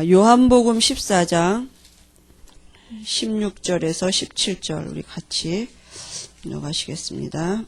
요한복음 14장 16절에서 17절 우리 같이 읽어가시겠습니다.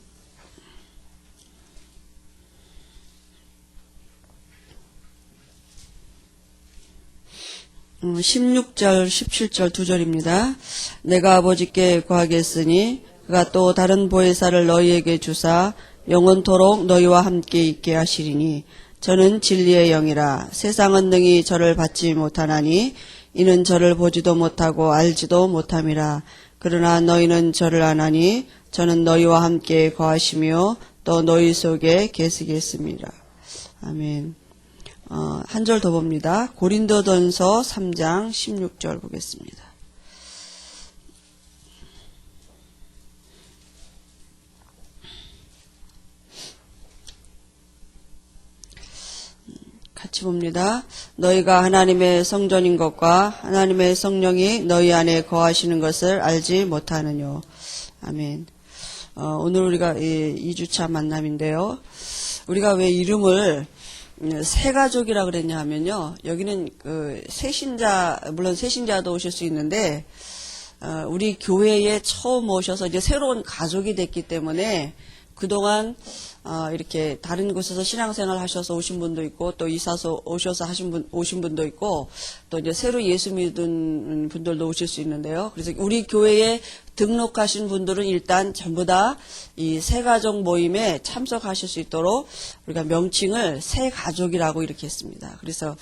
16절, 17절 두 절입니다. 내가 아버지께 구하겠으니 그가 또 다른 보혜사를 너희에게 주사 영원토록 너희와 함께 있게 하시리니 저는 진리의 영이라. 세상은 능히 저를 받지 못하나니 이는 저를 보지도 못하고 알지도 못함이라. 그러나 너희는 저를 아나니 저는 너희와 함께 거하시며 또 너희 속에 계시겠습니다. 아멘. 한 절 더 봅니다. 고린도전서 3장 16절 보겠습니다. 같이 봅니다. 너희가 하나님의 성전인 것과 하나님의 성령이 너희 안에 거하시는 것을 알지 못하느뇨. 아멘. 오늘 우리가 2주차 만남인데요. 우리가 왜 이름을 새가족이라 그랬냐 하면요. 여기는 새신자, 물론 새신자도 오실 수 있는데, 우리 교회에 처음 오셔서 이제 새로운 가족이 됐기 때문에 그동안 이렇게 다른 곳에서 신앙생활 하셔서 오신 분도 있고, 또 이사서 오셔서 오신 분도 있고, 또 이제 새로 예수 믿은 분들도 오실 수 있는데요. 그래서 우리 교회에 등록하신 분들은 일단 전부 다 이 새가족 모임에 참석하실 수 있도록 우리가 명칭을 새가족이라고 이렇게 했습니다. 그래서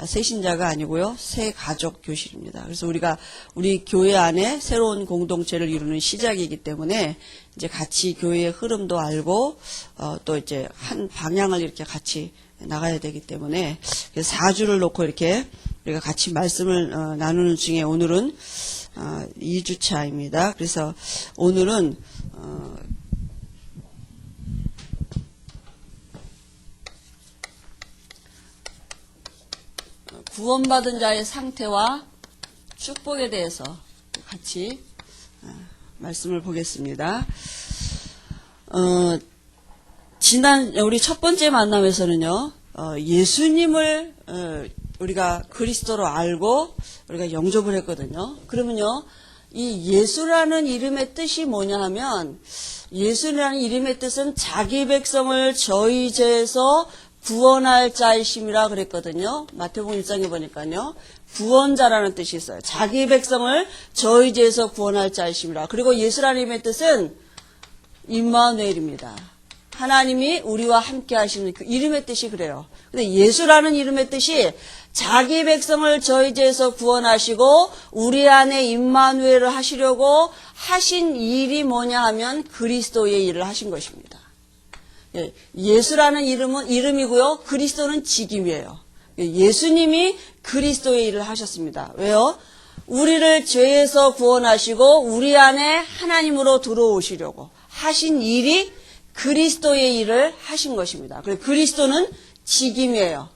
새신자가 아니고요. 새가족 교실입니다. 그래서 우리가 우리 교회 안에 새로운 공동체를 이루는 시작이기 때문에 이제 같이 교회의 흐름도 알고 또 이제 한 방향을 이렇게 같이 나가야 되기 때문에 4주를 놓고 이렇게 우리가 같이 말씀을 나누는 중에 오늘은 2주차입니다. 그래서 오늘은 구원받은 자의 상태와 축복에 대해서 같이 말씀을 보겠습니다. 지난 우리 첫 번째 만남에서는요, 예수님을 우리가 그리스도로 알고 우리가 영접을 했거든요. 그러면요, 이 예수라는 이름의 뜻이 뭐냐 하면, 예수라는 이름의 뜻은 자기 백성을 저희 죄에서 구원할 자이심이라 그랬거든요. 마태복음 1장에 보니까요. 구원자라는 뜻이 있어요. 자기 백성을 저희 죄에서 구원할 자이심이라. 그리고 예수라는 이름의 뜻은 임마누엘입니다. 하나님이 우리와 함께 하시는 그 이름의 뜻이 그래요. 근데 예수라는 이름의 뜻이 자기 백성을 저희 죄에서 구원하시고 우리 안에 임마누엘을 하시려고 하신 일이 뭐냐 하면 그리스도의 일을 하신 것입니다. 예수라는 이름은 이름이고요. 그리스도는 직임이에요. 예수님이 그리스도의 일을 하셨습니다. 왜요? 우리를 죄에서 구원하시고 우리 안에 하나님으로 들어오시려고 하신 일이 그리스도의 일을 하신 것입니다. 그래서 그리스도는 직임이에요.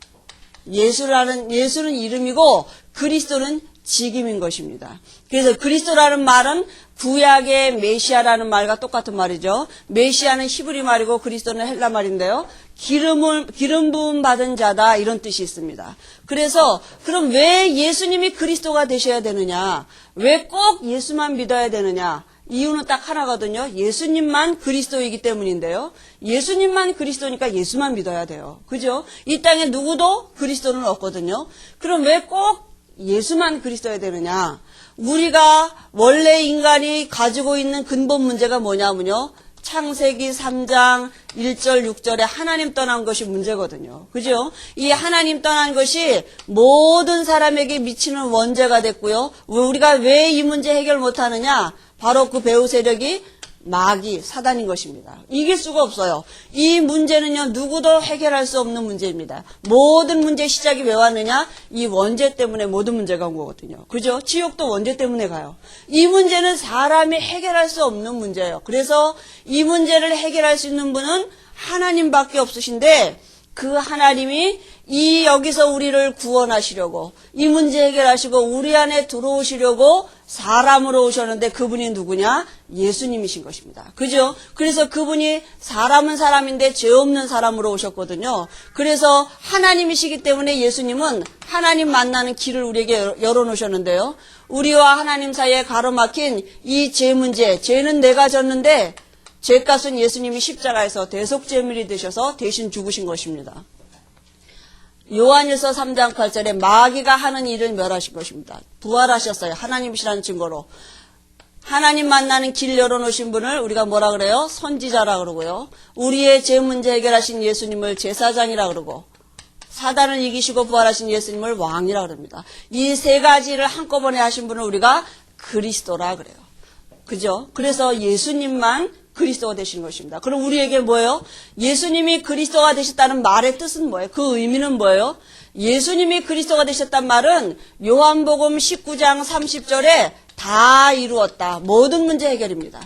예수는 이름이고 그리스도는 직임인 것입니다. 그래서 그리스도라는 말은 구약의 메시아라는 말과 똑같은 말이죠. 메시아는 히브리 말이고 그리스도는 헬라 말인데요. 기름 부음 받은 자다 이런 뜻이 있습니다. 그래서 그럼 왜 예수님이 그리스도가 되셔야 되느냐? 왜 꼭 예수만 믿어야 되느냐? 이유는 딱 하나거든요. 예수님만 그리스도이기 때문인데요. 예수님만 그리스도니까 예수만 믿어야 돼요. 그죠? 이 땅에 누구도 그리스도는 없거든요. 그럼 왜 꼭 예수만 그리스도여야 되느냐? 우리가 원래 인간이 가지고 있는 근본 문제가 뭐냐면요. 창세기 3장 1절 6절에 하나님 떠난 것이 문제거든요. 그죠? 이 하나님 떠난 것이 모든 사람에게 미치는 원죄가 됐고요. 우리가 왜 이 문제 해결 못하느냐? 바로 그 배후 세력이 마귀, 사단인 것입니다. 이길 수가 없어요. 이 문제는요, 누구도 해결할 수 없는 문제입니다. 모든 문제의 시작이 왜 왔느냐? 이 원죄 때문에 모든 문제가 온 거거든요. 그죠? 지옥도 원죄 때문에 가요. 이 문제는 사람이 해결할 수 없는 문제예요. 그래서 이 문제를 해결할 수 있는 분은 하나님밖에 없으신데, 그 하나님이 이 여기서 우리를 구원하시려고 이 문제 해결하시고 우리 안에 들어오시려고 사람으로 오셨는데 그분이 누구냐? 예수님이신 것입니다. 그죠? 그래서 그분이 사람은 사람인데 죄 없는 사람으로 오셨거든요. 그래서 하나님이시기 때문에 예수님은 하나님 만나는 길을 우리에게 열어놓으셨는데요. 우리와 하나님 사이에 가로막힌 이 죄 문제, 죄는 내가 졌는데 죄값은 예수님이 십자가에서 대속죄물이 되셔서 대신 죽으신 것입니다. 요한일서 3장 8절에 마귀가 하는 일을 멸하신 것입니다. 부활하셨어요. 하나님이시라는 증거로. 하나님 만나는 길 열어놓으신 분을 우리가 뭐라 그래요? 선지자라 그러고요. 우리의 죄 문제 해결하신 예수님을 제사장이라 그러고 사단을 이기시고 부활하신 예수님을 왕이라 그럽니다. 이 세 가지를 한꺼번에 하신 분을 우리가 그리스도라 그래요. 그죠? 그래서 예수님만 그리스도가 되신 것입니다. 그럼 우리에게 뭐예요? 예수님이 그리스도가 되셨다는 말의 뜻은 뭐예요? 그 의미는 뭐예요? 예수님이 그리스도가 되셨단 말은 요한복음 19장 30절에 다 이루었다. 모든 문제 해결입니다.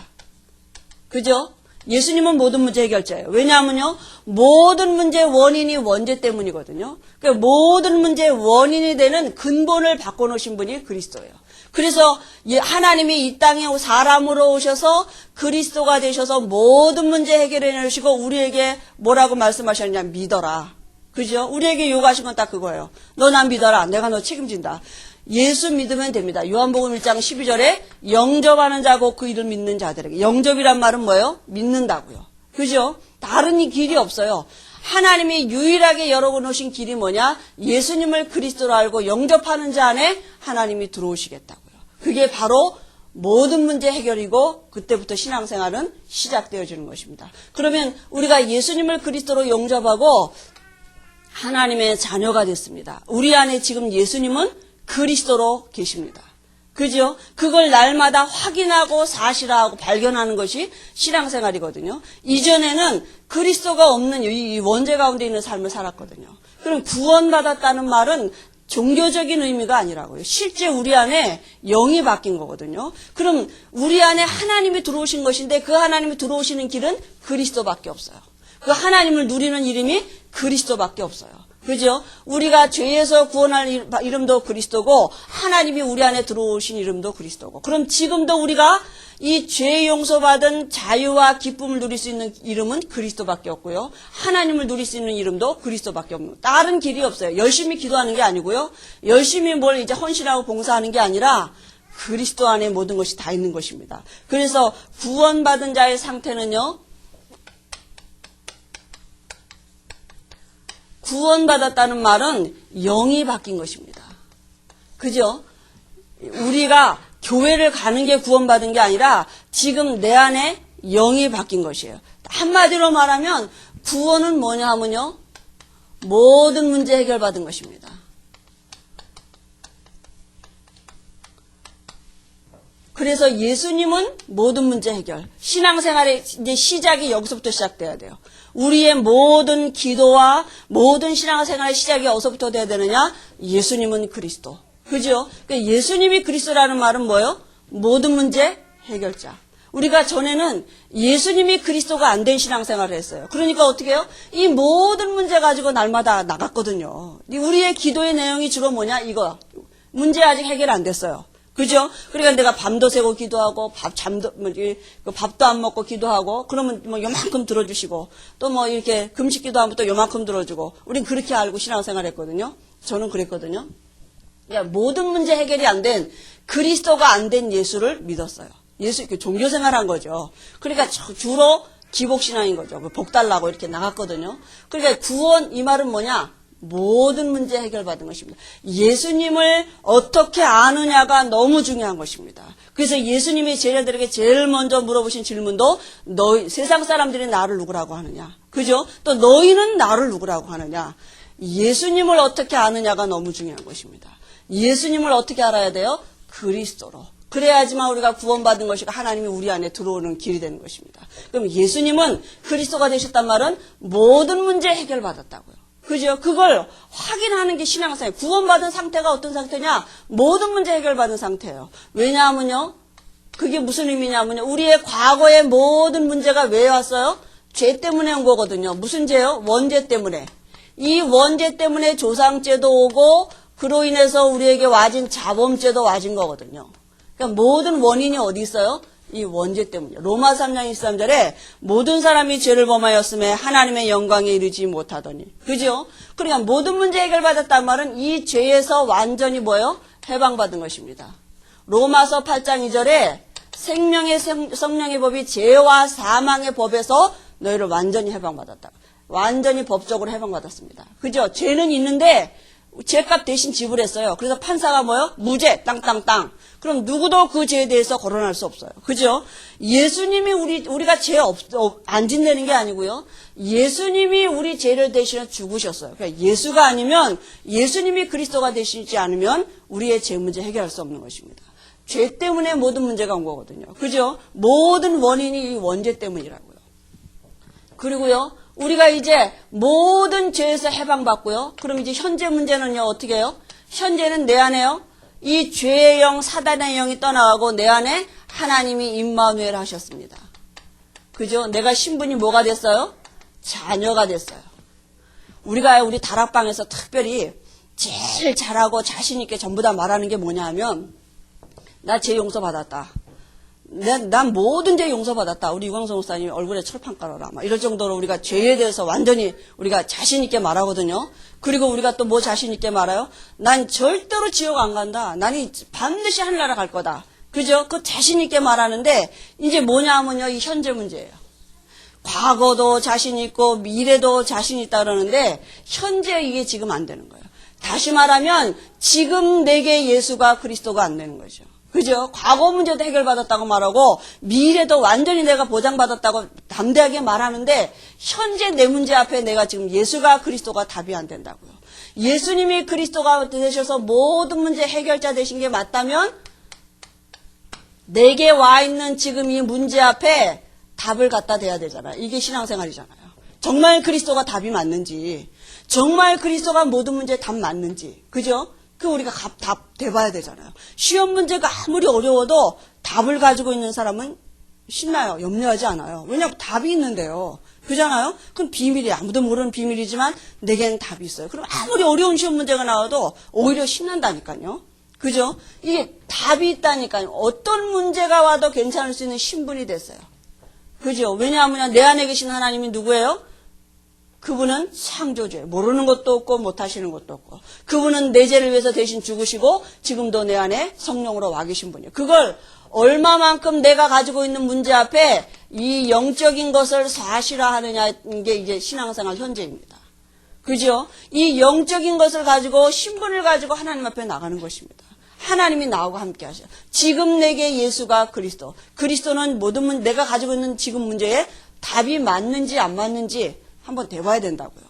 그죠? 예수님은 모든 문제 해결자예요. 왜냐하면요, 모든 문제의 원인이 원죄 때문이거든요. 그러니까 모든 문제의 원인이 되는 근본을 바꿔놓으신 분이 그리스도예요. 그래서 하나님이 이 땅에 사람으로 오셔서 그리스도가 되셔서 모든 문제 해결해 내시고 우리에게 뭐라고 말씀하셨냐? 믿어라. 그죠? 우리에게 요구하신 건 딱 그거예요. 너 난 믿어라. 내가 너 책임진다. 예수 믿으면 됩니다. 요한복음 1장 12절에 영접하는 자고 그 이름 믿는 자들에게. 영접이란 말은 뭐예요? 믿는다고요. 그죠? 다른 길이 없어요. 하나님이 유일하게 열어놓으신 길이 뭐냐? 예수님을 그리스도로 알고 영접하는 자 안에 하나님이 들어오시겠다고요. 그게 바로 모든 문제 해결이고 그때부터 신앙생활은 시작되어지는 것입니다. 그러면 우리가 예수님을 그리스도로 영접하고 하나님의 자녀가 됐습니다. 우리 안에 지금 예수님은 그리스도로 계십니다. 그죠? 그걸 날마다 확인하고 사실화하고 발견하는 것이 신앙생활이거든요. 이전에는 그리스도가 없는 이 원죄 가운데 있는 삶을 살았거든요. 그럼 구원받았다는 말은 종교적인 의미가 아니라고요. 실제 우리 안에 영이 바뀐 거거든요. 그럼 우리 안에 하나님이 들어오신 것인데 그 하나님이 들어오시는 길은 그리스도밖에 없어요. 그 하나님을 누리는 이름이 그리스도밖에 없어요. 그죠? 우리가 죄에서 구원할 이름도 그리스도고 하나님이 우리 안에 들어오신 이름도 그리스도고 그럼 지금도 우리가 이 죄 용서받은 자유와 기쁨을 누릴 수 있는 이름은 그리스도밖에 없고요. 하나님을 누릴 수 있는 이름도 그리스도밖에 없는 다른 길이 없어요. 열심히 기도하는 게 아니고요. 열심히 뭘 이제 헌신하고 봉사하는 게 아니라 그리스도 안에 모든 것이 다 있는 것입니다. 그래서 구원받은 자의 상태는요. 구원받았다는 말은 영이 바뀐 것입니다. 그죠? 우리가 교회를 가는 게 구원받은 게 아니라 지금 내 안에 영이 바뀐 것이에요. 한마디로 말하면 구원은 뭐냐 하면요. 모든 문제 해결받은 것입니다. 그래서 예수님은 모든 문제 해결. 신앙생활의 이제 시작이 여기서부터 시작돼야 돼요. 우리의 모든 기도와 모든 신앙생활의 시작이 어디서부터 돼야 되느냐? 예수님은 그리스도. 그죠? 그러니까 예수님이 그리스도라는 말은 뭐예요? 모든 문제 해결자. 우리가 전에는 예수님이 그리스도가 안 된 신앙생활을 했어요. 그러니까 어떻게 해요? 이 모든 문제 가지고 날마다 나갔거든요. 우리의 기도의 내용이 주로 뭐냐? 이거. 문제 아직 해결 안 됐어요. 그죠? 그러니까 내가 밤도 새고 기도하고 밥도 안 먹고 기도하고 그러면 뭐 요만큼 들어주시고 또 뭐 이렇게 금식 기도하면 또 요만큼 들어주고 우린 그렇게 알고 신앙생활 했거든요. 저는 그랬거든요. 그러니까 모든 문제 해결이 안 된 그리스도가 안 된 예수를 믿었어요. 예수 종교생활한 거죠. 그러니까 주로 기복신앙인 거죠. 복 달라고 이렇게 나갔거든요. 그러니까 구원 이 말은 뭐냐? 모든 문제 해결받은 것입니다. 예수님을 어떻게 아느냐가 너무 중요한 것입니다. 그래서 예수님이 제자들에게 제일 먼저 물어보신 질문도 세상 사람들이 나를 누구라고 하느냐. 그죠? 또 너희는 나를 누구라고 하느냐. 예수님을 어떻게 아느냐가 너무 중요한 것입니다. 예수님을 어떻게 알아야 돼요? 그리스도로. 그래야지만 우리가 구원받은 것이고 하나님이 우리 안에 들어오는 길이 되는 것입니다. 그럼 예수님은 그리스도가 되셨단 말은 모든 문제 해결받았다고요. 그죠? 그걸 확인하는 게 신앙생활. 구원받은 상태가 어떤 상태냐? 모든 문제 해결받은 상태예요. 왜냐하면요. 그게 무슨 의미냐면요. 우리의 과거의 모든 문제가 왜 왔어요? 죄 때문에 온 거거든요. 무슨 죄요? 원죄 때문에. 이 원죄 때문에 조상죄도 오고 그로 인해서 우리에게 와진 자범죄도 와진 거거든요. 그러니까 모든 원인이 어디 있어요? 이 원죄 때문이에요. 로마 3장 23절에 모든 사람이 죄를 범하였음에 하나님의 영광에 이르지 못하더니. 그죠? 그러니까 모든 문제 해결받았단 말은 이 죄에서 완전히 뭐예요? 해방받은 것입니다. 로마서 8장 2절에 생명의 성령의 법이 죄와 사망의 법에서 너희를 완전히 해방받았다. 완전히 법적으로 해방받았습니다. 그죠? 죄는 있는데 죄값 대신 지불했어요. 그래서 판사가 뭐요? 무죄, 땅땅땅. 그럼 누구도 그 죄에 대해서 거론할 수 없어요. 그죠? 예수님이 우리가 죄 안 짓는 게 아니고요. 예수님이 우리 죄를 대신해 죽으셨어요. 그러니까 예수가 아니면, 예수님이 그리스도가 되시지 않으면 우리의 죄 문제 해결할 수 없는 것입니다. 죄 때문에 모든 문제가 온 거거든요. 그죠? 모든 원인이 이 원죄 때문이라고요. 그리고요, 우리가 이제 모든 죄에서 해방받고요. 그럼 이제 현재 문제는요, 어떻게 해요? 현재는 내 안에요, 이 죄의 영, 사단의 영이 떠나가고 내 안에 하나님이 임마누엘 하셨습니다. 그죠? 내가 신분이 뭐가 됐어요? 자녀가 됐어요. 우리가 우리 다락방에서 특별히 제일 잘하고 자신있게 전부 다 말하는 게 뭐냐 하면, 나 죄 용서받았다. 난 모든 죄 용서받았다. 우리 유광성 목사님이 얼굴에 철판 깔아라. 막 이럴 정도로 우리가 죄에 대해서 완전히 우리가 자신있게 말하거든요. 그리고 우리가 또 뭐 자신있게 말해요? 난 절대로 지옥 안 간다. 나는 반드시 하늘나라 갈 거다. 그죠? 그 자신있게 말하는데, 이제 뭐냐 하면요, 이 현재 문제예요. 과거도 자신있고 미래도 자신있다 그러는데, 현재 이게 지금 안 되는 거예요. 다시 말하면, 지금 내게 예수가 그리스도가 안 되는 거죠. 그죠? 과거 문제도 해결받았다고 말하고 미래도 완전히 내가 보장받았다고 담대하게 말하는데, 현재 내 문제 앞에 내가 지금 예수가 그리스도가 답이 안 된다고요. 예수님이 그리스도가 되셔서 모든 문제 해결자 되신 게 맞다면 내게 와 있는 지금 이 문제 앞에 답을 갖다 대야 되잖아요. 이게 신앙생활이잖아요. 정말 그리스도가 답이 맞는지, 정말 그리스도가 모든 문제에 답 맞는지, 그죠? 그 우리가 답 대봐야 되잖아요. 시험 문제가 아무리 어려워도 답을 가지고 있는 사람은 신나요. 염려하지 않아요. 왜냐하면 답이 있는데요. 그잖아요? 그럼 비밀이, 아무도 모르는 비밀이지만 내게는 답이 있어요. 그럼 아무리 어려운 시험 문제가 나와도 오히려 신난다니까요. 그죠? 이게 답이 있다니까요. 어떤 문제가 와도 괜찮을 수 있는 신분이 됐어요. 그죠? 왜냐하면 내 안에 계신 하나님이 누구예요? 그분은 창조주예요. 모르는 것도 없고 못하시는 것도 없고. 그분은 내 죄를 위해서 대신 죽으시고 지금도 내 안에 성령으로 와 계신 분이에요. 그걸 얼마만큼 내가 가지고 있는 문제 앞에 이 영적인 것을 사실화하느냐는 게 이제 신앙생활 현재입니다. 그죠? 이 영적인 것을 가지고 신분을 가지고 하나님 앞에 나가는 것입니다. 하나님이 나하고 함께 하셔요. 지금 내게 예수가 그리스도. 그리스도는 모든 내가 가지고 있는 지금 문제에 답이 맞는지 안 맞는지 한번 대봐야 된다고요.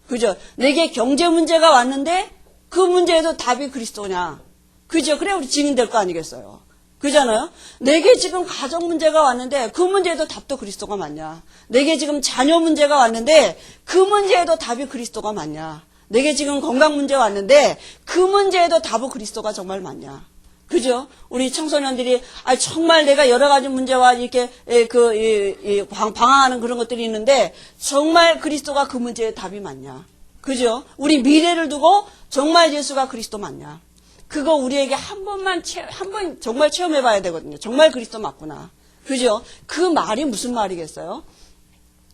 그죠? 내게 경제 문제가 왔는데 그 문제에도 답이 그리스도냐. 그죠? 그래 우리 증인될 거 아니겠어요. 그잖아요? 내게 지금 가정 문제가 왔는데 그 문제에도 답도 그리스도가 맞냐. 내게 지금 자녀 문제가 왔는데 그 문제에도 답이 그리스도가 맞냐. 내게 지금 건강 문제 왔는데 그 문제에도 답은 그리스도가 정말 맞냐. 그죠? 우리 청소년들이 정말 내가 여러 가지 문제와 이렇게 방황하는 그런 것들이 있는데 정말 그리스도가 그 문제의 답이 맞냐? 그죠? 우리 미래를 두고 정말 예수가 그리스도 맞냐? 그거 우리에게 한 번 정말 체험해 봐야 되거든요. 정말 그리스도 맞구나. 그죠? 그 말이 무슨 말이겠어요?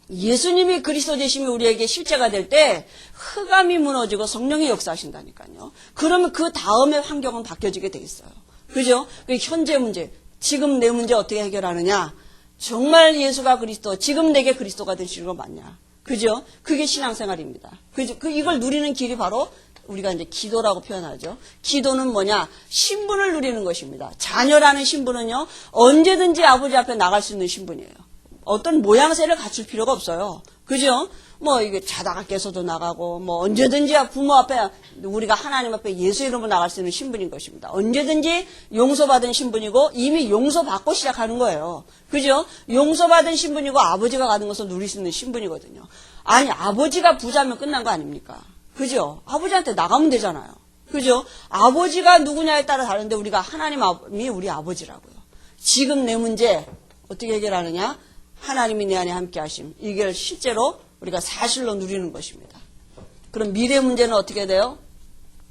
예수님이 그리스도 되심이 우리에게 실제가 될 때 흑암이 무너지고 성령이 역사하신다니까요. 그러면 그 다음에 환경은 바뀌어지게 돼 있어요. 그죠? 현재 문제, 지금 내 문제 어떻게 해결하느냐? 정말 예수가 그리스도, 지금 내게 그리스도가 되시는 거 맞냐? 그죠? 그게 신앙생활입니다. 그죠? 이걸 누리는 길이 바로 우리가 이제 기도라고 표현하죠. 기도는 뭐냐? 신분을 누리는 것입니다. 자녀라는 신분은요, 언제든지 아버지 앞에 나갈 수 있는 신분이에요. 어떤 모양새를 갖출 필요가 없어요. 그죠? 이게 자다가 깨서도 나가고, 언제든지 부모 앞에, 우리가 하나님 앞에 예수 이름으로 나갈 수 있는 신분인 것입니다. 언제든지 용서받은 신분이고, 이미 용서받고 시작하는 거예요. 그죠? 용서받은 신분이고, 아버지가 가는 것을 누릴 수 있는 신분이거든요. 아니, 아버지가 부자면 끝난 거 아닙니까? 그죠? 아버지한테 나가면 되잖아요. 그죠? 아버지가 누구냐에 따라 다른데, 우리가 하나님이 우리 아버지라고요. 지금 내 문제, 어떻게 해결하느냐? 하나님이 내 안에 함께 하심. 이걸 실제로 우리가 사실로 누리는 것입니다. 그럼 미래 문제는 어떻게 돼요?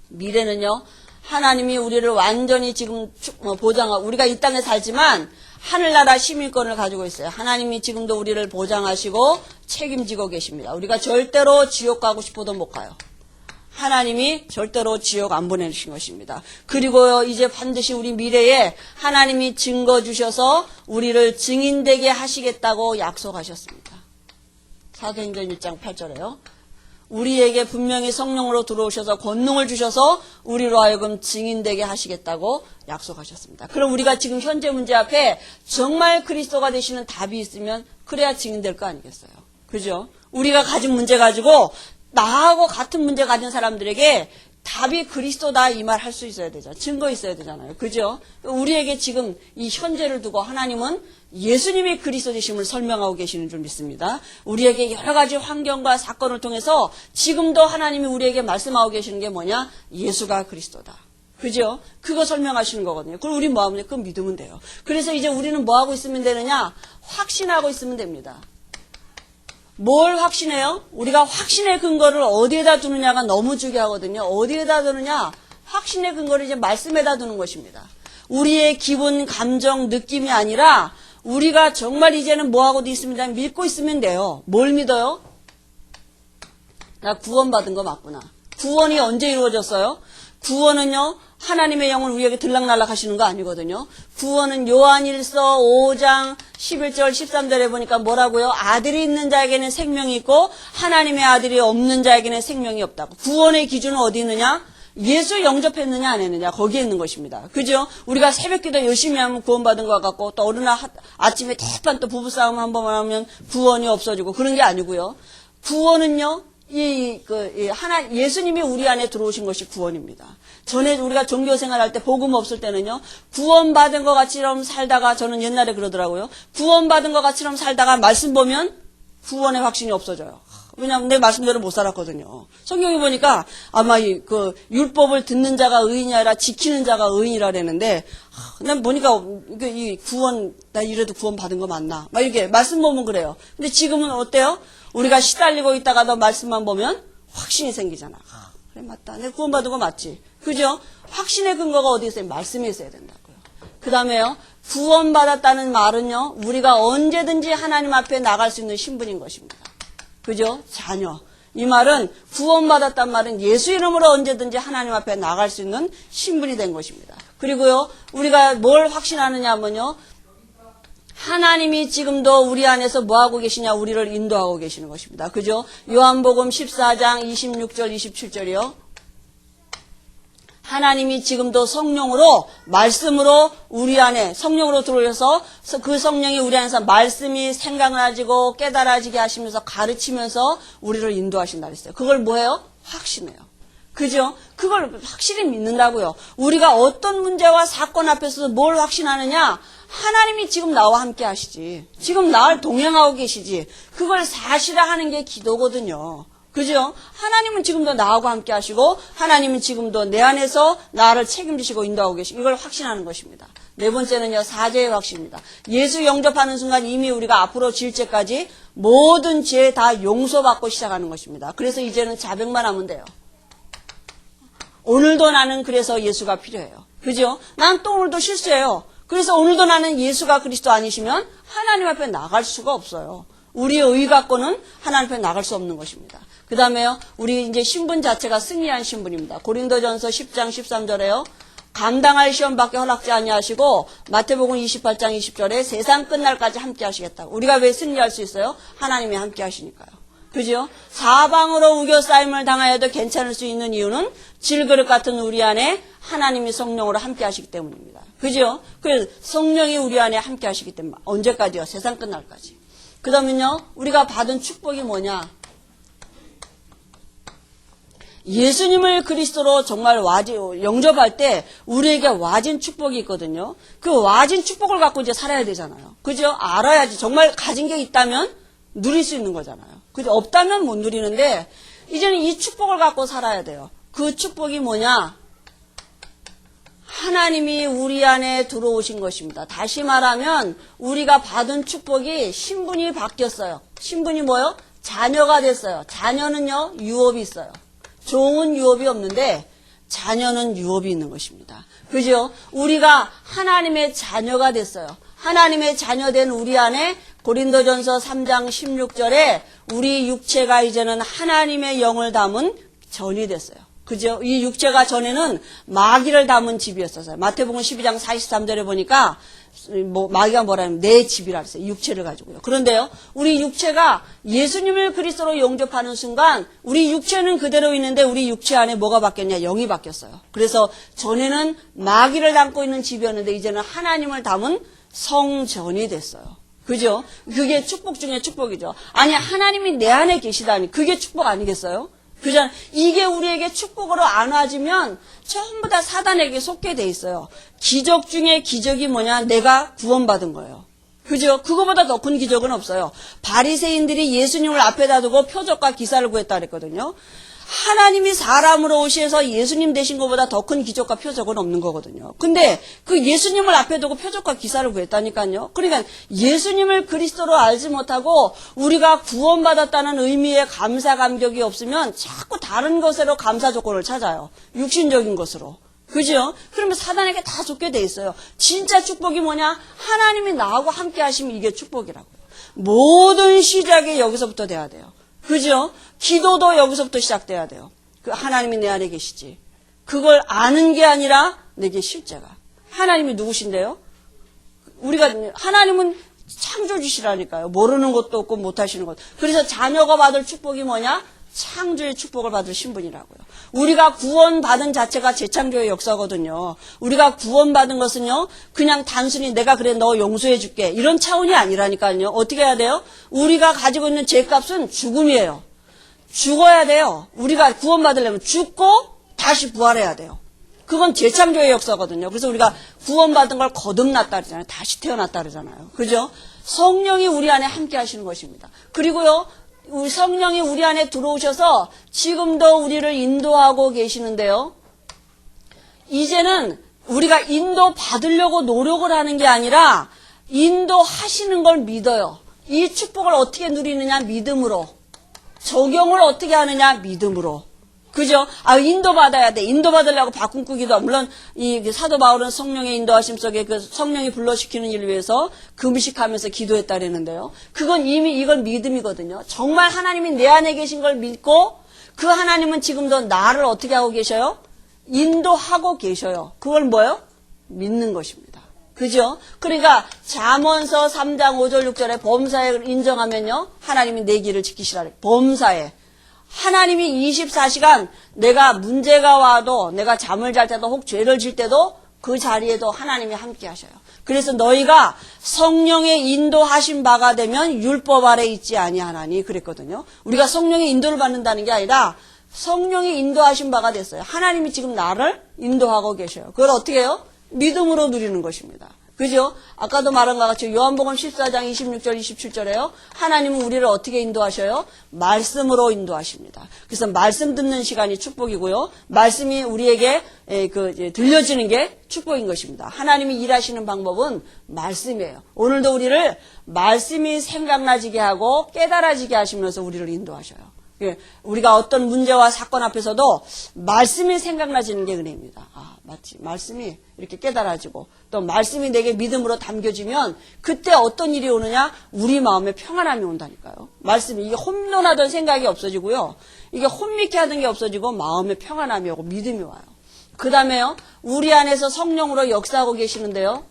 미래는요, 하나님이 우리를 완전히 지금 보장하고, 우리가 이 땅에 살지만 하늘나라 시민권을 가지고 있어요. 하나님이 지금도 우리를 보장하시고 책임지고 계십니다. 우리가 절대로 지옥 가고 싶어도 못 가요. 하나님이 절대로 지옥 안 보내주신 것입니다. 그리고요, 이제 반드시 우리 미래에 하나님이 증거 주셔서 우리를 증인되게 하시겠다고 약속하셨습니다. 사도행전 1장 8절에요. 우리에게 분명히 성령으로 들어오셔서 권능을 주셔서 우리로 하여금 증인되게 하시겠다고 약속하셨습니다. 그럼 우리가 지금 현재 문제 앞에 정말 그리스도가 되시는 답이 있으면 그래야 증인될 거 아니겠어요? 그죠? 우리가 가진 문제 가지고 나하고 같은 문제 가진 사람들에게 답이 그리스도다 이 말 할 수 있어야 되잖아요. 증거 있어야 되잖아요. 그죠? 우리에게 지금 이 현재를 두고 하나님은 예수님이 그리스도 되심을 설명하고 계시는 줄 믿습니다. 우리에게 여러 가지 환경과 사건을 통해서 지금도 하나님이 우리에게 말씀하고 계시는 게 뭐냐? 예수가 그리스도다. 그죠? 그거 설명하시는 거거든요. 그럼 우리 뭐 하면 돼요? 그거 믿으면 돼요. 그래서 이제 우리는 뭐 하고 있으면 되느냐? 확신하고 있으면 됩니다. 뭘 확신해요? 우리가 확신의 근거를 어디에다 두느냐가 너무 중요하거든요. 어디에다 두느냐? 확신의 근거를 이제 말씀에다 두는 것입니다. 우리의 기분, 감정, 느낌이 아니라 우리가 정말 이제는 뭐하고도 있습니다. 믿고 있으면 돼요. 뭘 믿어요? 나 구원받은 거 맞구나. 구원이 언제 이루어졌어요? 구원은요, 하나님의 영을 우리에게 들락날락 하시는 거 아니거든요. 구원은 요한일서 5장 11절 13절에 보니까 뭐라고요? 아들이 있는 자에게는 생명이 있고 하나님의 아들이 없는 자에게는 생명이 없다고. 구원의 기준은 어디 있느냐? 예수 영접했느냐 안 했느냐 거기에 있는 것입니다. 그죠? 우리가 새벽기도 열심히 하면 구원받은 것 같고 또 어느 날 아침에 대판 또 부부싸움 한 번만 하면 구원이 없어지고 그런 게 아니고요. 구원은요. 예수님이 우리 안에 들어오신 것이 구원입니다. 전에 우리가 종교 생활할 때 복음 없을 때는요, 구원받은 것 같이럼 살다가, 저는 옛날에 그러더라고요. 구원받은 것 같이럼 살다가 말씀 보면 구원의 확신이 없어져요. 왜냐하면 내 말씀대로 못 살았거든요. 성경에 보니까 아마 율법을 듣는 자가 의인이 아니라 지키는 자가 의인이라 그랬는데, 난 보니까 이 구원, 나 이래도 구원 받은 거 맞나? 막 이렇게 말씀 보면 그래요. 근데 지금은 어때요? 우리가 시달리고 있다가도 말씀만 보면 확신이 생기잖아. 그래, 맞다. 내가 구원받은 거 맞지. 그죠? 확신의 근거가 어디 있어요? 말씀에 있어야 된다고요. 그 다음에요, 구원받았다는 말은요, 우리가 언제든지 하나님 앞에 나갈 수 있는 신분인 것입니다. 그죠? 자녀. 이 말은, 구원받았단 말은 예수 이름으로 언제든지 하나님 앞에 나갈 수 있는 신분이 된 것입니다. 그리고요, 우리가 뭘 확신하느냐 하면요, 하나님이 지금도 우리 안에서 뭐하고 계시냐? 우리를 인도하고 계시는 것입니다. 그죠? 요한복음 14장 26절 27절이요. 하나님이 지금도 성령으로, 말씀으로 우리 안에 성령으로 들어오셔서 그 성령이 우리 안에서 말씀이 생각나지고 깨달아지게 하시면서 가르치면서 우리를 인도하신다 그랬어요. 그걸 뭐예요? 확신해요. 그죠? 그걸 확실히 믿는다고요. 우리가 어떤 문제와 사건 앞에서 뭘 확신하느냐? 하나님이 지금 나와 함께 하시지. 지금 나를 동행하고 계시지. 그걸 사실화하는 게 기도거든요. 그죠? 하나님은 지금도 나하고 함께 하시고 하나님은 지금도 내 안에서 나를 책임지시고 인도하고 계시고 이걸 확신하는 것입니다. 네 번째는요. 사죄의 확신입니다. 예수 영접하는 순간 이미 우리가 앞으로 질 죄까지 모든 죄 다 용서받고 시작하는 것입니다. 그래서 이제는 자백만 하면 돼요. 오늘도 나는 그래서 예수가 필요해요. 그죠? 난 또 오늘도 실수해요. 그래서 오늘도 나는 예수가 그리스도 아니시면 하나님 앞에 나갈 수가 없어요. 우리의 의 갖고는 하나님 앞에 나갈 수 없는 것입니다. 그 다음에요, 우리 이제 신분 자체가 승리한 신분입니다. 고린도전서 10장 13절에요. 감당할 시험밖에 허락지 아니하시고 마태복음 28장 20절에 세상 끝날까지 함께 하시겠다. 우리가 왜 승리할 수 있어요? 하나님이 함께 하시니까요. 그죠? 사방으로 우겨싸임을 당하여도 괜찮을 수 있는 이유는 질그릇 같은 우리 안에 하나님이 성령으로 함께 하시기 때문입니다. 그죠? 그래서 성령이 우리 안에 함께 하시기 때문에 언제까지요? 세상 끝날까지. 그 다음에요, 우리가 받은 축복이 뭐냐? 예수님을 그리스도로 정말 영접할 때 우리에게 와진 축복이 있거든요. 그 와진 축복을 갖고 이제 살아야 되잖아요. 그죠? 알아야지. 정말 가진 게 있다면 누릴 수 있는 거잖아요. 그죠? 없다면 못 누리는데 이제는 이 축복을 갖고 살아야 돼요. 그 축복이 뭐냐? 하나님이 우리 안에 들어오신 것입니다. 다시 말하면 우리가 받은 축복이 신분이 바뀌었어요. 신분이 뭐요? 자녀가 됐어요. 자녀는요, 유업이 있어요. 종은 유업이 없는데 자녀는 유업이 있는 것입니다. 그죠? 우리가 하나님의 자녀가 됐어요. 하나님의 자녀된 우리 안에 고린도전서 3장 16절에 우리 육체가 이제는 하나님의 영을 담은 전이 됐어요. 그죠? 이 육체가 전에는 마귀를 담은 집이었어요. 마태복음 12장 43절에 보니까 마귀가 뭐라면 내 집이라 그랬어요. 육체를 가지고요. 그런데요, 우리 육체가 예수님을 그리스도로 영접하는 순간 우리 육체는 그대로 있는데 우리 육체 안에 뭐가 바뀌었냐? 영이 바뀌었어요. 그래서 전에는 마귀를 담고 있는 집이었는데 이제는 하나님을 담은 성전이 됐어요. 그죠? 그게 축복 중에 축복이죠. 아니, 하나님이 내 안에 계시다니 그게 축복 아니겠어요? 그죠? 이게 우리에게 축복으로 안 와지면 전부 다 사단에게 속게 돼 있어요. 기적 중에 기적이 뭐냐? 내가 구원받은 거예요. 그죠? 그거보다 더 큰 기적은 없어요. 바리새인들이 예수님을 앞에다 두고 표적과 기사를 구했다 그랬거든요. 하나님이 사람으로 오셔서 예수님 되신 것보다 더 큰 기적과 표적은 없는 거거든요. 근데 그 예수님을 앞에 두고 표적과 기사를 구했다니까요. 그러니까 예수님을 그리스도로 알지 못하고 우리가 구원받았다는 의미의 감사 감격이 없으면 자꾸 다른 것으로 감사 조건을 찾아요. 육신적인 것으로. 그죠? 그러면 사단에게 다 쫓게 돼 있어요. 진짜 축복이 뭐냐? 하나님이 나하고 함께 하시면 이게 축복이라고요. 모든 시작이 여기서부터 돼야 돼요. 그죠? 기도도 여기서부터 시작돼야 돼요. 그 하나님이 내 안에 계시지. 그걸 아는 게 아니라 내게 실제가. 하나님이 누구신데요? 하나님은 창조주시라니까요. 모르는 것도 없고 못하시는 것. 그래서 자녀가 받을 축복이 뭐냐? 창조의 축복을 받을 신분이라고요. 우리가 구원받은 자체가 재창조의 역사거든요. 우리가 구원받은 것은요, 그냥 단순히 내가 그래 너 용서해 줄게 이런 차원이 아니라니까요. 어떻게 해야 돼요? 우리가 가지고 있는 죄값은 죽음이에요. 죽어야 돼요. 우리가 구원받으려면 죽고 다시 부활해야 돼요. 그건 재창조의 역사거든요. 그래서 우리가 구원받은 걸 거듭났다 그러잖아요. 다시 태어났다 그러잖아요. 그죠? 성령이 우리 안에 함께 하시는 것입니다. 그리고요, 우리 성령이 우리 안에 들어오셔서 지금도 우리를 인도하고 계시는데요. 이제는 우리가 인도 받으려고 노력을 하는 게 아니라 인도하시는 걸 믿어요. 이 축복을 어떻게 누리느냐? 믿음으로. 적용을 어떻게 하느냐? 믿음으로. 그죠? 인도 받아야 돼. 인도 받으려고 바꿈 꾸기도. 물론, 이 사도 바울은 성령의 인도하심 속에 그 성령이 불러시키는 일을 위해서 금식하면서 기도했다 그랬는데요. 이건 믿음이거든요. 정말 하나님이 내 안에 계신 걸 믿고 그 하나님은 지금도 나를 어떻게 하고 계셔요? 인도하고 계셔요. 그걸 뭐예요? 믿는 것입니다. 그죠? 그러니까 잠언서 3장 5절 6절에 범사에 인정하면요. 하나님이 내 길을 지키시라. 범사에. 하나님이 24시간 내가 문제가 와도 내가 잠을 잘 때도 혹 죄를 질 때도 그 자리에도 하나님이 함께 하셔요. 그래서 너희가 성령의 인도하신 바가 되면 율법 아래 있지 아니하나니 그랬거든요. 우리가 성령의 인도를 받는다는 게 아니라 성령이 인도하신 바가 됐어요. 하나님이 지금 나를 인도하고 계셔요. 그걸 어떻게 해요? 믿음으로 누리는 것입니다. 그죠? 아까도 말한 것 같이 요한복음 14장 26절 27절에요. 하나님은 우리를 어떻게 인도하셔요? 말씀으로 인도하십니다. 그래서 말씀 듣는 시간이 축복이고요. 말씀이 우리에게 들려지는 게 축복인 것입니다. 하나님이 일하시는 방법은 말씀이에요. 오늘도 우리를 말씀이 생각나지게 하고 깨달아지게 하시면서 우리를 인도하셔요. 우리가 어떤 문제와 사건 앞에서도 말씀이 생각나지는 게 은혜입니다. 마치 말씀이 이렇게 깨달아지고 또 말씀이 내게 믿음으로 담겨지면 그때 어떤 일이 오느냐? 우리 마음에 평안함이 온다니까요. 말씀이 이게 혼돈하던 생각이 없어지고요. 이게 혼미케 하던 게 없어지고 마음에 평안함이 오고 믿음이 와요. 그 다음에요. 우리 안에서 성령으로 역사하고 계시는데요.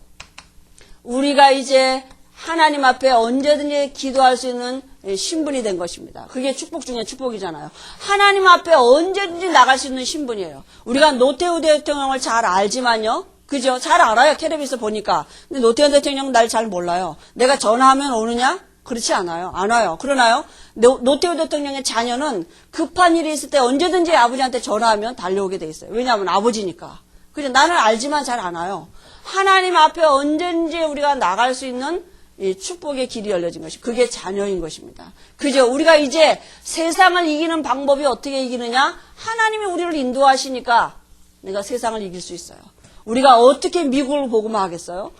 우리가 이제 하나님 앞에 언제든지 기도할 수 있는 신분이 된 것입니다. 그게 축복 중에 축복이잖아요. 하나님 앞에 언제든지 나갈 수 있는 신분이에요. 우리가 노태우 대통령을 잘 알지만요. 그죠? 잘 알아요. 텔레비에서 보니까. 근데 노태우 대통령 날 잘 몰라요. 내가 전화하면 오느냐? 그렇지 않아요. 안 와요. 그러나요? 노태우 대통령의 자녀는 급한 일이 있을 때 언제든지 아버지한테 전화하면 달려오게 돼 있어요. 왜냐하면 아버지니까. 그죠? 나는 알지만 잘 안 와요. 하나님 앞에 언제든지 우리가 나갈 수 있는 이 축복의 길이 열려진 것이 그게 자녀인 것입니다. 그죠? 우리가 이제 세상을 이기는 방법이 어떻게 이기느냐? 하나님이 우리를 인도하시니까 내가 세상을 이길 수 있어요. 우리가 어떻게 미국을 복음화하겠어요?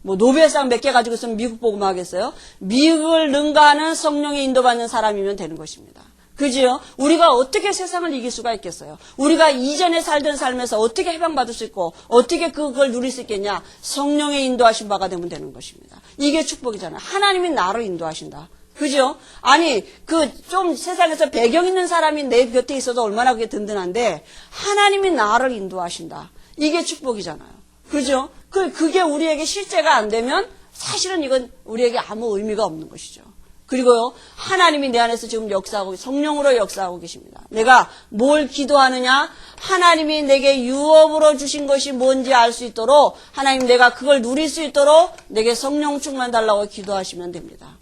노벨상 몇 개 가지고 있으면 미국 복음화하겠어요? 미국을 능가하는 성령의 인도받는 사람이면 되는 것입니다. 그지요? 우리가 어떻게 세상을 이길 수가 있겠어요? 우리가 이전에 살던 삶에서 어떻게 해방받을 수 있고 어떻게 그걸 누릴 수 있겠냐? 성령의 인도하신 바가 되면 되는 것입니다. 이게 축복이잖아요. 하나님이 나를 인도하신다. 그죠? 아니, 좀 세상에서 배경 있는 사람이 내 곁에 있어도 얼마나 그게 든든한데, 하나님이 나를 인도하신다. 이게 축복이잖아요. 그죠? 그게 우리에게 실제가 안 되면 사실은 이건 우리에게 아무 의미가 없는 것이죠. 그리고요, 하나님이 내 안에서 지금 역사하고, 성령으로 역사하고 계십니다. 내가 뭘 기도하느냐? 하나님이 내게 유업으로 주신 것이 뭔지 알 수 있도록, 하나님 내가 그걸 누릴 수 있도록 내게 성령 충만 달라고 기도하시면 됩니다.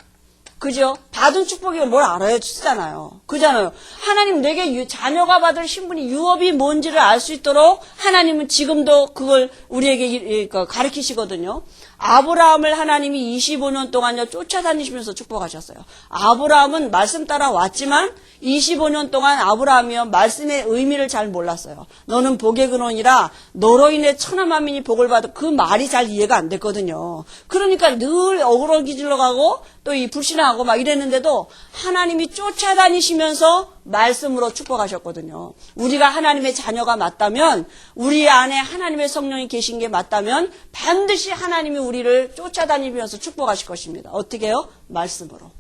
그죠? 받은 축복이 뭘 알아야 주잖아요. 그잖아요. 하나님 내게 자녀가 받을 신분이 유업이 뭔지를 알 수 있도록 하나님은 지금도 그걸 우리에게 가르치시거든요. 아브라함을 하나님이 25년 동안요 쫓아다니시면서 축복하셨어요. 아브라함은 말씀 따라 왔지만 25년 동안 아브라함이요 말씀의 의미를 잘 몰랐어요. 너는 복의 근원이라 너로 인해 천하 만민이 복을 받을 그 말이 잘 이해가 안 됐거든요. 그러니까 늘 어그러기질러 가고 또 이 불신하고 막 이랬는데도 하나님이 쫓아다니시면서 말씀으로 축복하셨거든요. 우리가 하나님의 자녀가 맞다면, 우리 안에 하나님의 성령이 계신 게 맞다면 반드시 하나님이 우리를 쫓아다니면서 축복하실 것입니다. 어떻게 해요? 말씀으로.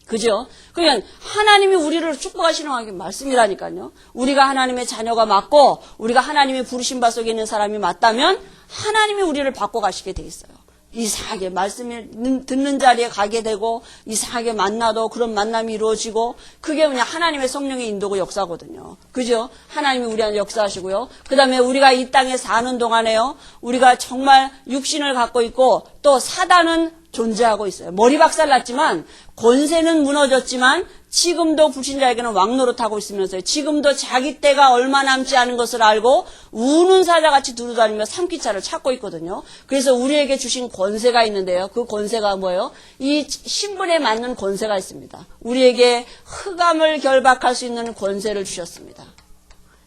그죠? 그러니까 하나님이 우리를 축복하시는 게 말씀이라니까요. 우리가 하나님의 자녀가 맞고 우리가 하나님의 부르신 바 속에 있는 사람이 맞다면 하나님이 우리를 바꿔가시게 돼 있어요. 이상하게 말씀을 듣는 자리에 가게 되고 이상하게 만나도 그런 만남이 이루어지고 그게 그냥 하나님의 성령의 인도고 역사거든요. 그죠? 하나님이 우리 안에 역사하시고요. 그 다음에 우리가 이 땅에 사는 동안에요. 우리가 정말 육신을 갖고 있고 또 사단은 존재하고 있어요. 머리 박살 났지만 권세는 무너졌지만 지금도 불신자에게는 왕노릇하고 있으면서 지금도 자기 때가 얼마 남지 않은 것을 알고 우는 사자같이 두루다니며 삼키차를 찾고 있거든요. 그래서 우리에게 주신 권세가 있는데요. 그 권세가 뭐예요? 이 신분에 맞는 권세가 있습니다. 우리에게 흑암을 결박할 수 있는 권세를 주셨습니다.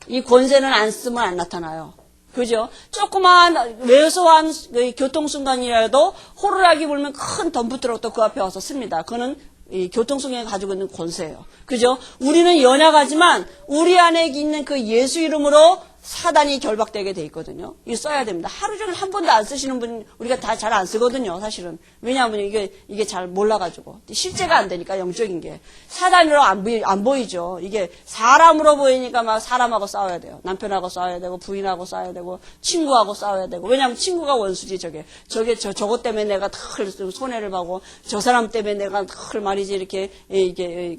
이 권세는 안 쓰면 안 나타나요. 그죠? 조그만 왜소한 교통순간이라도 호루라기 불면 큰 덤프트럭도 그 앞에 와서 씁니다. 그거는 이 교통순간이 가지고 있는 권세예요. 그죠? 우리는 연약하지만 우리 안에 있는 그 예수 이름으로 사단이 결박되게 돼 있거든요. 이거 써야 됩니다. 하루 종일 한 번도 안 쓰시는 분 우리가 다 잘 안 쓰거든요. 사실은. 왜냐하면 이게 잘 몰라가지고 실제가 안 되니까 영적인 게 사단으로 안 보이죠. 이게 사람으로 보이니까 막 사람하고 싸워야 돼요. 남편하고 싸워야 되고 부인하고 싸워야 되고 친구하고 싸워야 되고 왜냐하면 친구가 원수지 저것 때문에 내가 늘 손해를 보고 저 사람 때문에 내가 늘 말이지 이렇게 이게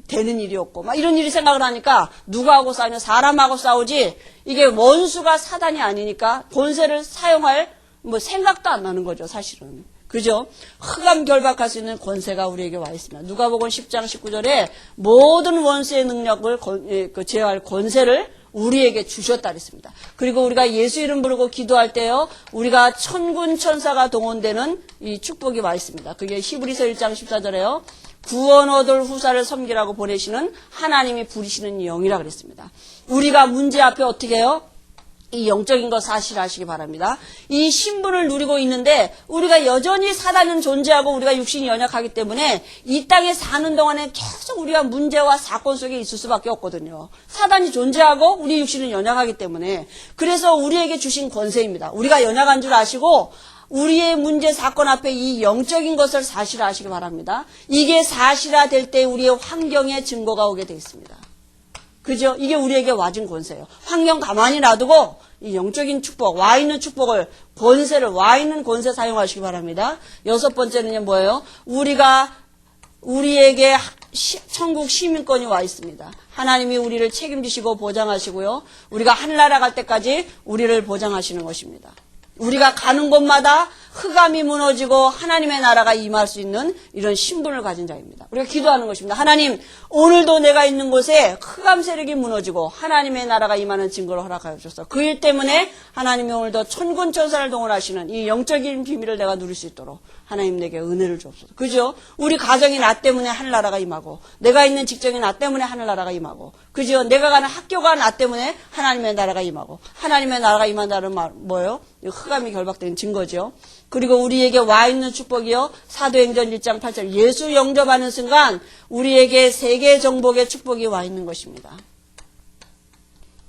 되는 일이 없고 막 이런 일이 생각을 하니까 누구하고 싸우냐 사람하고 싸우지. 이게 원수가 사단이 아니니까 권세를 사용할 생각도 안 나는 거죠, 사실은. 그죠? 흑암 결박할 수 있는 권세가 우리에게 와 있습니다. 누가복음 10장 19절에 모든 원수의 능력을 제어할 권세를 우리에게 주셨다 그랬습니다. 그리고 우리가 예수 이름 부르고 기도할 때요, 우리가 천군 천사가 동원되는 이 축복이 와 있습니다. 그게 히브리서 1장 14절에요. 구원 얻을 후사를 섬기라고 보내시는 하나님이 부리시는 영이라 그랬습니다. 우리가 문제 앞에 어떻게 해요? 이 영적인 거 사실하시기 바랍니다. 이 신분을 누리고 있는데 우리가 여전히 사단은 존재하고 우리가 육신이 연약하기 때문에 이 땅에 사는 동안에 계속 우리가 문제와 사건 속에 있을 수밖에 없거든요. 사단이 존재하고 우리 육신은 연약하기 때문에 그래서 우리에게 주신 권세입니다. 우리가 연약한 줄 아시고 우리의 문제 사건 앞에 이 영적인 것을 사실화하시기 바랍니다. 이게 사실화될 때 우리의 환경에 증거가 오게 되어 있습니다. 그죠? 이게 우리에게 와준 권세예요. 환경 가만히 놔두고 이 영적인 축복, 와 있는 축복을 권세를 와 있는 권세 사용하시기 바랍니다. 여섯 번째는요 뭐예요? 우리에게 천국 시민권이 와 있습니다. 하나님이 우리를 책임지시고 보장하시고요. 우리가 하늘나라 갈 때까지 우리를 보장하시는 것입니다. 우리가 가는 곳마다 흑암이 무너지고 하나님의 나라가 임할 수 있는 이런 신분을 가진 자입니다. 우리가 기도하는 것입니다. 하나님, 오늘도 내가 있는 곳에 흑암 세력이 무너지고 하나님의 나라가 임하는 증거를 허락하여 주셔서 그 일 때문에 하나님이 오늘도 천군 천사를 동원하시는 이 영적인 비밀을 내가 누릴 수 있도록 하나님 내게 은혜를 주옵소서. 그죠? 우리 가정이 나 때문에 하늘나라가 임하고, 내가 있는 직장이 나 때문에 하늘나라가 임하고, 그죠? 내가 가는 학교가 나 때문에 하나님의 나라가 임하고, 하나님의 나라가 임한다는 말 뭐예요? 흑암이 결박된 증거죠. 그리고 우리에게 와 있는 축복이요, 사도행전 1장 8절, 예수 영접하는 순간 우리에게 세계 정복의 축복이 와 있는 것입니다.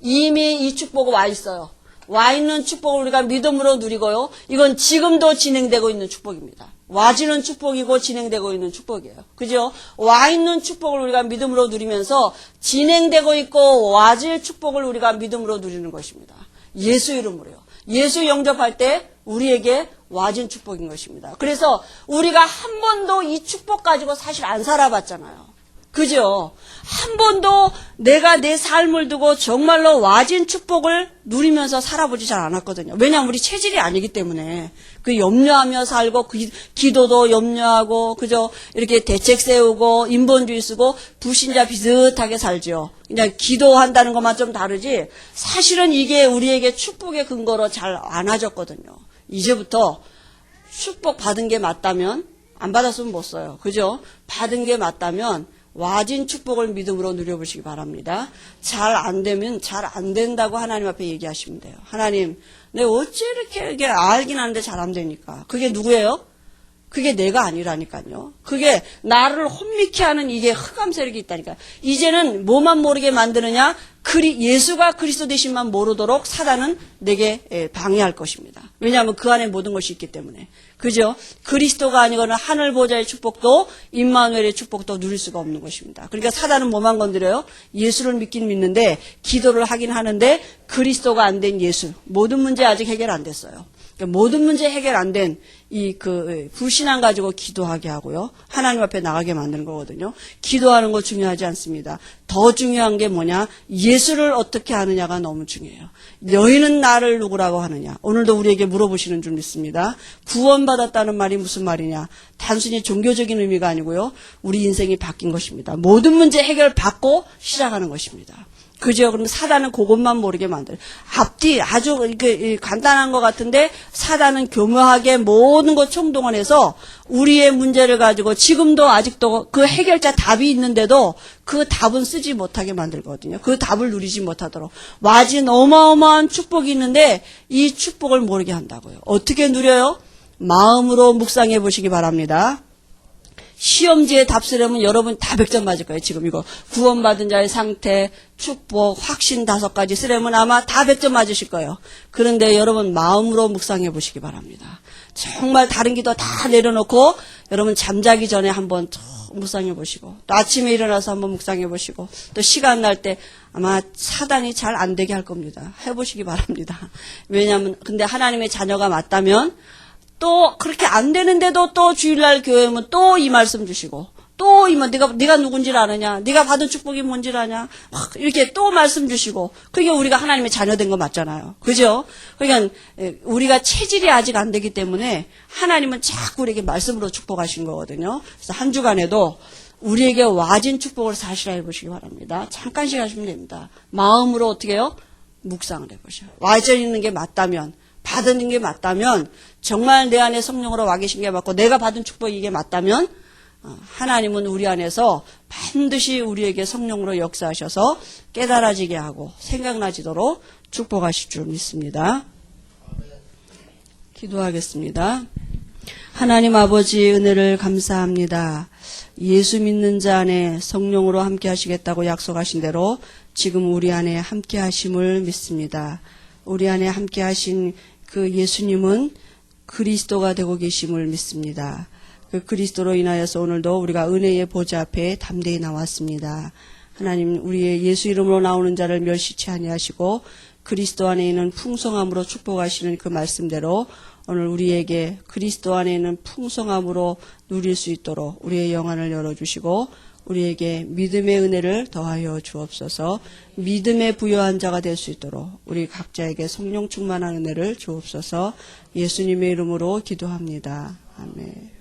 이미 이 축복이 와 있어요. 와 있는 축복을 우리가 믿음으로 누리고요. 이건 지금도 진행되고 있는 축복입니다. 와지는 축복이고 진행되고 있는 축복이에요. 그죠? 와 있는 축복을 우리가 믿음으로 누리면서 진행되고 있고 와질 축복을 우리가 믿음으로 누리는 것입니다. 예수 이름으로요. 예수 영접할 때 우리에게 와진 축복인 것입니다. 그래서 우리가 한 번도 이 축복 가지고 사실 안 살아봤잖아요. 그죠? 한 번도 내가 내 삶을 두고 정말로 와진 축복을 누리면서 살아보지 잘 않았거든요. 왜냐하면 우리 체질이 아니기 때문에 그 염려하며 살고 기도도 염려하고 그죠? 이렇게 대책 세우고 인본주의 쓰고 불신자 비슷하게 살죠. 그냥 기도한다는 것만 좀 다르지 사실은 이게 우리에게 축복의 근거로 잘 안 와졌거든요. 이제부터 축복 받은 게 맞다면 안 받았으면 못 써요. 그죠? 받은 게 맞다면 와진 축복을 믿음으로 누려보시기 바랍니다. 잘 안 되면 잘 안 된다고 하나님 앞에 얘기하시면 돼요. 하나님, 내가 어째 이렇게 알긴 하는데 잘 안 되니까. 그게 누구예요? 그게 내가 아니라니까요. 그게 나를 혼미케 하는 이게 흑암 세력이 있다니까요. 이제는 뭐만 모르게 만드느냐? 예수가 그리스도 되심만 모르도록 사단은 내게 방해할 것입니다. 왜냐하면 그 안에 모든 것이 있기 때문에. 그죠? 그리스도가 아니거나 하늘 보좌의 축복도 임마누엘의 축복도 누릴 수가 없는 것입니다. 그러니까 사단은 뭐만 건드려요? 예수를 믿긴 믿는데 기도를 하긴 하는데 그리스도가 안 된 예수. 모든 문제 아직 해결 안 됐어요. 그러니까 모든 문제 해결 안 된 불신앙 가지고 기도하게 하고요. 하나님 앞에 나가게 만드는 거거든요. 기도하는 거 중요하지 않습니다. 더 중요한 게 뭐냐? 예수를 어떻게 하느냐가 너무 중요해요. 너희는 나를 누구라고 하느냐? 오늘도 우리에게 물어보시는 줄 믿습니다. 구원받았다는 말이 무슨 말이냐? 단순히 종교적인 의미가 아니고요. 우리 인생이 바뀐 것입니다. 모든 문제 해결받고 시작하는 것입니다. 그죠? 그럼 사단은 그것만 모르게 만들어요. 앞뒤 아주 간단한 것 같은데 사단은 교묘하게 모든 것 총동원해서 우리의 문제를 가지고 지금도 아직도 그 해결자 답이 있는데도 그 답은 쓰지 못하게 만들거든요. 그 답을 누리지 못하도록. 와진 어마어마한 축복이 있는데 이 축복을 모르게 한다고요. 어떻게 누려요? 마음으로 묵상해 보시기 바랍니다. 시험지에 답 쓰려면 여러분 다 100점 맞을 거예요. 지금 이거 구원받은 자의 상태, 축복, 확신 5가지 쓰려면 아마 다 100점 맞으실 거예요. 그런데 여러분 마음으로 묵상해 보시기 바랍니다. 정말 다른 기도 다 내려놓고 여러분 잠자기 전에 한번 묵상해 보시고 또 아침에 일어나서 한번 묵상해 보시고 또 시간 날 때 아마 사단이 잘 안 되게 할 겁니다. 해보시기 바랍니다. 왜냐하면 근데 하나님의 자녀가 맞다면 또 그렇게 안 되는데도 또 주일날 교회 오면 또 이 말씀 주시고 또 네가 누군지를 아느냐, 네가 받은 축복이 뭔지를 아냐, 이렇게 또 말씀 주시고 그게 우리가 하나님의 자녀된 거 맞잖아요. 그죠? 그러니까 우리가 체질이 아직 안 되기 때문에 하나님은 자꾸 우리에게 말씀으로 축복하신 거거든요. 그래서 한 주간에도 우리에게 와진 축복을 사실화해 보시기 바랍니다. 잠깐씩 하시면 됩니다. 마음으로 어떻게 해요? 묵상을 해보셔요. 와져 있는 게 맞다면 받은 게 맞다면 정말 내 안에 성령으로 와 계신 게 맞고 내가 받은 축복이 이게 맞다면 하나님은 우리 안에서 반드시 우리에게 성령으로 역사하셔서 깨달아지게 하고 생각나지도록 축복하실 줄 믿습니다. 기도하겠습니다. 하나님 아버지 은혜를 감사합니다. 예수 믿는 자 안에 성령으로 함께 하시겠다고 약속하신 대로 지금 우리 안에 함께 하심을 믿습니다. 우리 안에 함께 하신 그 예수님은 그리스도가 되고 계심을 믿습니다. 그 그리스도로 인하여서 오늘도 우리가 은혜의 보좌 앞에 담대히 나왔습니다. 하나님 우리의 예수 이름으로 나오는 자를 멸시치 아니하시고 그리스도 안에 있는 풍성함으로 축복하시는 그 말씀대로 오늘 우리에게 그리스도 안에 있는 풍성함으로 누릴 수 있도록 우리의 영안을 열어주시고 우리에게 믿음의 은혜를 더하여 주옵소서. 믿음에 부여한 자가 될 수 있도록 우리 각자에게 성령 충만한 은혜를 주옵소서. 예수님의 이름으로 기도합니다. 아멘.